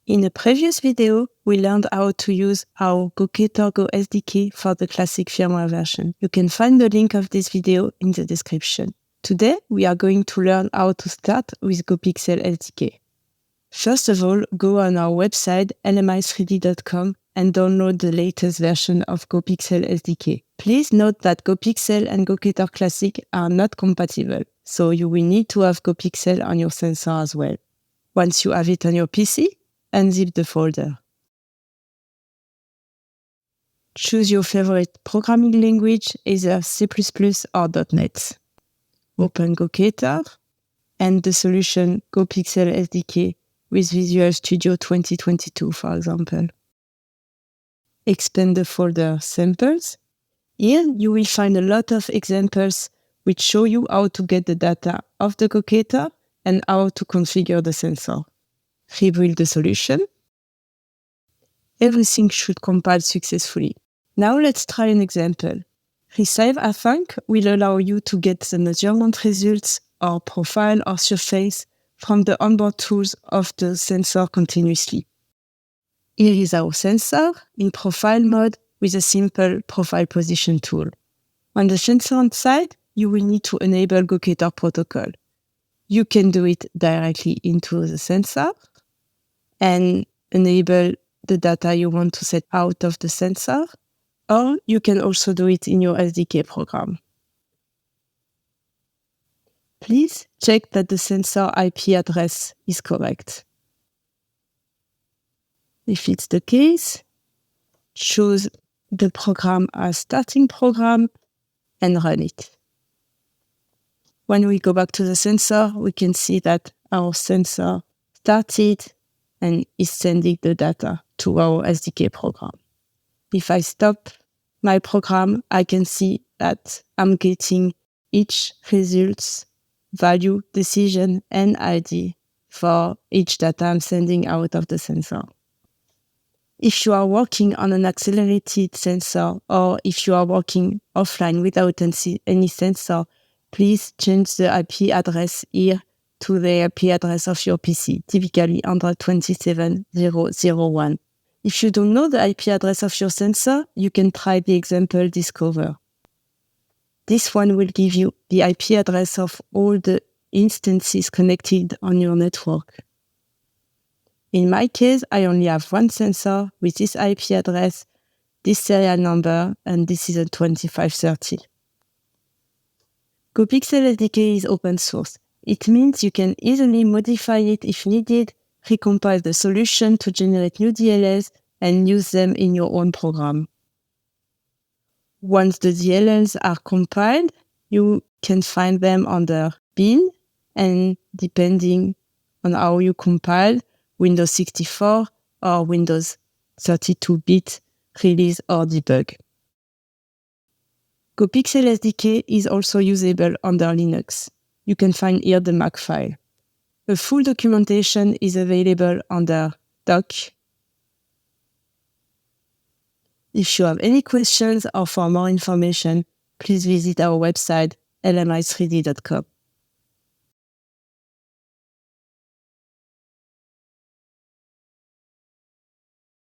In a previous video, we learned how to use our Gocator Go SDK for the classic firmware version. You can find the link of this video in the description. Today, we are going to learn how to start with GoPxL SDK. First of all, go on our website lmi3d.com and download the latest version of GoPxL SDK. Please note that GoPxL and Gocator Classic are not compatible, so you will need to have GoPxL on your sensor as well. Once you have it on your PC, unzip the folder. Choose your favorite programming language, either C++ or .NET. Open Gocator and the solution GoPxL SDK with Visual Studio 2022, for example. Expand the folder Samples. Here you will find a lot of examples which show you how to get the data of the Gocator and how to configure the sensor. Rebuild the solution. Everything should compile successfully. Now let's try an example. Resave Async will allow you to get the measurement results or profile or surface from the onboard tools of the sensor continuously. Here is our sensor in profile mode with a simple profile position tool. On the sensor side, you will need to enable Gocator protocol. You can do it directly into the sensor and enable the data you want to set out of the sensor, or you can also do it in your SDK program. Please check that the sensor IP address is correct. If it's the case, choose the program as starting program and run it. When we go back to the sensor, we can see that our sensor started and is sending the data to our SDK program. If I stop my program, I can see that I'm getting each results, value, decision, and ID for each data I'm sending out of the sensor. If you are working on an accelerated sensor or if you are working offline without any sensor, please change the IP address here to the IP address of your PC, typically 127.0.0.1. If you don't know the IP address of your sensor, you can try the example Discover. This one will give you the IP address of all the instances connected on your network. In my case, I only have one sensor with this IP address, this serial number, and this is a 2530. GoPxL SDK is open source. It means you can easily modify it if needed, recompile the solution to generate new DLLs, and use them in your own program. Once the DLLs are compiled, you can find them under bin, and depending on how you compile, Windows 64 or Windows 32-bit release or debug. GoPxL SDK is also usable under Linux. You can find here the Mac file. A full documentation is available under doc. If you have any questions or for more information, please visit our website lmi3d.com.